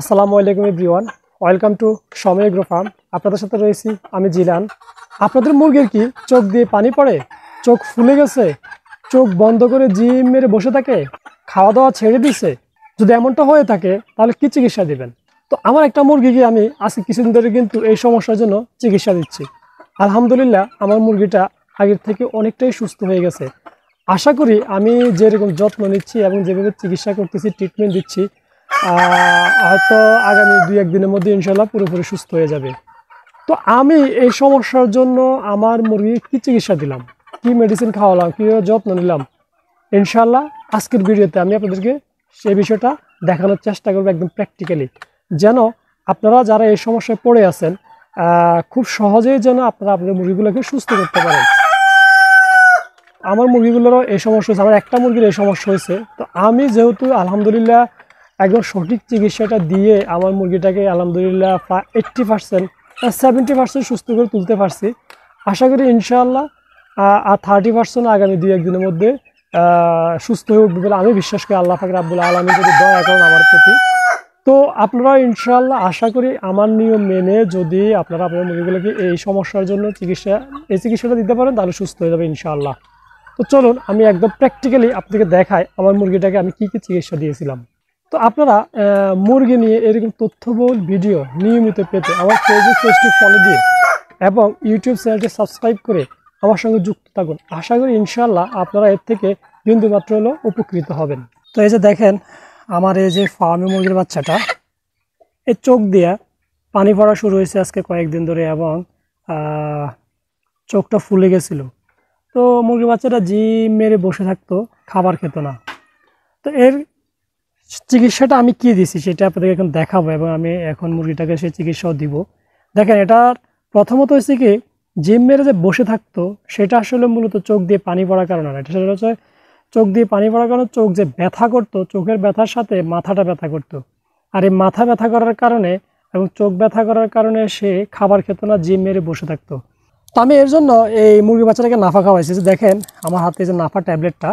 আসসালামু আলাইকুম everyone, welcome to সময় এগ্রো ফার্ম। আপনাদের সাথে রয়েছি আমি জিলান। আপনাদের মুরগির কি চোখ দিয়ে পানি পড়ে, চোখ ফুলে গেছে, চোখ বন্ধ করে জিম মেরে বসে থাকে, খাওয়া দাওয়া ছেড়ে দিছে? যদি এমনটা হয়ে থাকে তাহলে কি চিকিৎসা দিবেন? তো আমার একটা মুরগিকে আমি আজকে কিছুদিন ধরে কিন্তু এই সমস্যার জন্য চিকিৎসা দিচ্ছি। আলহামদুলিল্লাহ আমার মুরগিটা আগের থেকে অনেকটাই সুস্থ হয়ে গেছে। আশা করি আমি যেরকম যত্ন নিচ্ছি এবং যেভাবে চিকিৎসা করতেছি, ট্রিটমেন্ট দিচ্ছি, হয়তো আগামী 2-1 দিনের মধ্যে ইনশাল্লাহ পুরোপুরি সুস্থ হয়ে যাবে। তো আমি এই সমস্যার জন্য আমার মুরগি কি চিকিৎসা দিলাম, কি মেডিসিন খাওয়ালাম, কীভাবে যত্ন নিলাম, ইনশাল্লাহ আজকের ভিডিওতে আমি আপনাদেরকে সেই বিষয়টা দেখানোর চেষ্টা করবো একদম প্র্যাকটিক্যালি, যেন আপনারা যারা এই সমস্যায় পড়ে আছেন খুব সহজেই যেন আপনারা আপনাদের মুরগিগুলোকে সুস্থ করতে পারেন। আমার মুরগিগুলোরও এই সমস্যা হয়েছে, আমার একটা মুরগির এই সমস্যা হয়েছে। তো আমি যেহেতু আলহামদুলিল্লাহ একদম সঠিক চিকিৎসাটা দিয়ে আমার মুরগিটাকে আলহামদুলিল্লাহ 80% 70% সুস্থ করে তুলতে পারছি। আশা করি ইনশাআল্লাহ আর 30% আগামী 2-1 দিনের মধ্যে সুস্থ হয়ে উঠবে বলে আমি বিশ্বাস করি। আল্লাহ পাক রাব্বুল আলামিন যদি দয়া করেন আমার প্রতি, তো আপনারা ইনশাআল্লাহ আশা করি আমার নিয়ম মেনে যদি আপনারা আপনার মুরগিগুলোকে এই সমস্যার জন্য চিকিৎসাটা দিতে পারেন তাহলে সুস্থ হয়ে যাবে ইনশাআল্লাহ। তো চলুন আমি একদম প্র্যাকটিক্যালি আপনাকে দেখাই আমার মুরগিটাকে আমি কী চিকিৎসা দিয়েছিলাম। তো আপনারা মুরগি নিয়ে এরকম তথ্যবহুল ভিডিও নিয়মিত পেতে আমার ফেসবুক পেজটি ফলো দিয়ে এবং ইউটিউব চ্যানেলটি সাবস্ক্রাইব করে আমার সঙ্গে যুক্ত থাকুন। আশা করি ইনশাআল্লাহ আপনারা এর থেকে বিন্দুমাত্র হলেও উপকৃত হবেন। তো এই যে দেখেন আমার এই যে ফার্মি মুরগির বাচ্চাটা, এই চোখ দিয়ে পানি পড়া শুরু হয়েছে আজকে কয়েকদিন ধরে এবং চোখটা ফুলে গেছিলো। তো মুরগির বাচ্চাটা জিম মেরে বসে থাকতো, খাবার খেত না। তো এর চিকিৎসাটা আমি কি দিছি সেটা আপনাদেরকে এখন দেখাবো এবং আমি এখন মুরগিটাকে সেই চিকিৎসাও দিব। দেখেন এটার প্রথমত হচ্ছে কি, জিম মেরে যে বসে থাকতো সেটা আসলে মূলত চোখ দিয়ে পানি পড়ার কারণে না, এটা সেটা হচ্ছে চোখ দিয়ে পানি পড়ার কারণে চোখ যে ব্যথা করতো, চোখের ব্যথার সাথে মাথাটা ব্যথা করতো। আর এই মাথা ব্যথা করার কারণে এবং চোখ ব্যথা করার কারণে সে খাবার খেত না, জিম মেরে বসে থাকতো। তো আমি এর জন্য এই মুরগি বাচ্চাটাকে নাফা খাওয়াইছি। দেখেন আমার হাতে যে নাফা ট্যাবলেটটা,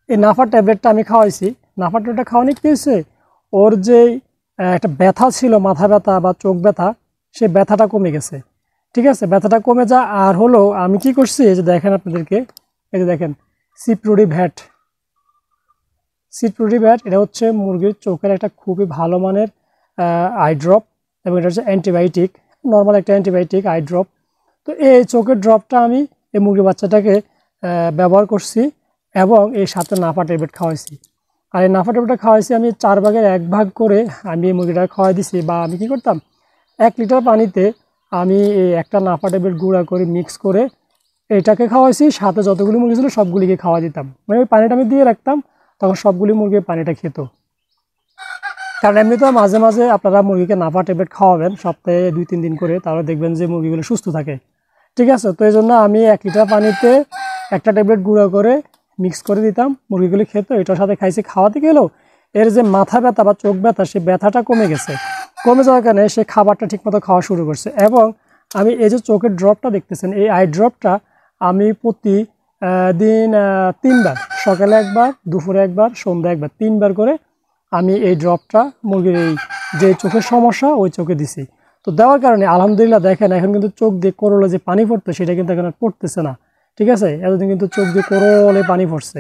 এই নাফা ট্যাবলেটটা আমি খাওয়াইছি। নাফা ট্যাবলেটটা খাওয়ানি কি হয়েছে, ওর যে একটা ব্যথা ছিল, মাথা ব্যথা বা চোখ ব্যথা, সেই ব্যথাটা কমে গেছে। ঠিক আছে, ব্যথাটা কমে যা। আর হলো আমি কি করছি, এই যে দেখেন আপনাদেরকে, এই যে দেখেন সিপ্রোডিভ্যাট, এটা হচ্ছে মুরগির চোখের একটা খুবই ভালো মানের আই ড্রপ এবং এটা হচ্ছে অ্যান্টিবায়োটিক, নর্মাল একটা অ্যান্টিবায়োটিক আই ড্রপ। তো এই চোখের ড্রপটা আমি এই মুরগির বাচ্চাটাকে ব্যবহার করছি এবং এই সাথে নাফা ট্যাবলেট খাওয়াইছি। আর এই নাফা ট্যাবলেটটা খাওয়াইছি আমি 4 ভাগের 1 ভাগ করে আমি এই মুরগিটা খাওয়াই দিছি। বা আমি কি করতাম, 1 লিটার পানিতে আমি এই একটা নাফা ট্যাবলেট গুঁড়া করে মিক্স করে এটাকে খাওয়াইছি, সাথে যতগুলি মুরগি ছিল সবগুলিকে খাওয়া দিতাম। মানে ওই পানিটা আমি দিয়ে রাখতাম, তখন সবগুলি মুরগি পানিটা খেত। কারণ এমনিতেও মাঝে মাঝে আপনারা মুরগিকে নাফা ট্যাবলেট খাওয়াবেন সপ্তাহে 2-3 দিন করে, তাহলে দেখবেন যে মুরগিগুলো সুস্থ থাকে। ঠিক আছে, তো এই জন্য আমি 1 লিটার পানিতে একটা ট্যাবলেট গুঁড়ো করে মিক্স করে দিতাম, মুরগিগুলি খেত। এটার সাথে খাইছি, খাওয়াতে গেলেও এর যে মাথা ব্যথা বা চোখ ব্যথা, সে ব্যথাটা কমে গেছে। কমে যাওয়ার কারণে সে খাবারটা ঠিকমতো খাওয়া শুরু করছে। এবং আমি এই যে চোখের ড্রপটা দেখতেছেন, এই আই ড্রপটা আমি প্রতি দিন 3 বার, সকালে 1 বার, দুপুরে 1 বার, সন্ধ্যা 1 বার, 3 বার করে আমি এই ড্রপটা মুরগির এই যে চোখের সমস্যা ওই চোখে দিছি। তো দেওয়ার কারণে আলহামদুলিল্লাহ দেখেন এখন কিন্তু চোখ দিয়ে করলে যে পানি পড়তো সেটা কিন্তু এখন আর পড়তেছে না। ঠিক আছে, এতদিন কিন্তু চোখ দিয়ে করলে পানি পড়ছে।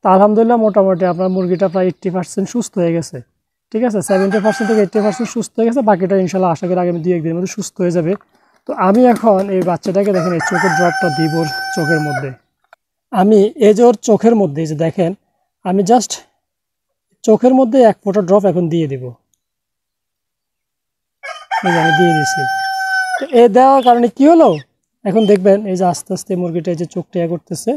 তো আলহামদুলিল্লাহ মোটামুটি আপনার মুরগিটা প্রায় 80% সুস্থ হয়ে গেছে। ঠিক আছে, 70% থেকে 80% সুস্থ হয়ে গেছে, বাকিটা ইনশাল্লাহ আশা করি আগামী 2-1 দিনের মধ্যে সুস্থ হয়ে যাবে। তো আমি এখন এই বাচ্চাটাকে দেখেন এই চোখের ড্রপটা দিব ওর চোখের মধ্যে। আমি এই যে ওর চোখের মধ্যে যে দেখেন আমি জাস্ট চোখের মধ্যে 1 ফোঁটা ড্রপ এখন দিয়ে দিব। আমি দিয়ে দিছি। তো এ দেওয়ার কারণে কি হলো, এখন দেখবেন এই যে আস্তে আস্তে মুরগিটা এই যে চোখটা করতেছে।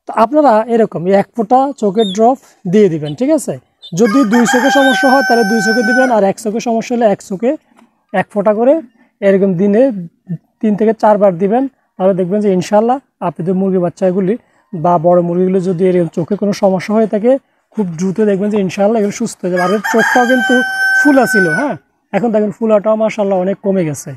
তো আপনারা এরকম 1 ফোঁটা চোখের ড্রপ দিয়ে দিবেন। ঠিক আছে, যদি 2 চোখে সমস্যা হয় তাহলে 2 চোখে দিবেন, আর 1 চোখে সমস্যা হলে 1 চোখে 1 ফোঁটা করে এরকম দিনে 3 থেকে 4 বার দিবেন। তাহলে দেখবেন যে ইনশাল্লাহ আপনাদের মুরগির বাচ্চাগুলি বা বড় মুরগিগুলো যদি এরকম চোখে কোনো সমস্যা হয়ে থাকে খুব দ্রুত দেখবেন যে ইনশাল্লাহ এগুলো সুস্থ হয়ে যাবে। আর চোখটাও কিন্তু ফুলা ছিল, হ্যাঁ, এখন দেখেন ফুলাটাও মাশাআল্লাহ অনেক কমে গেছে।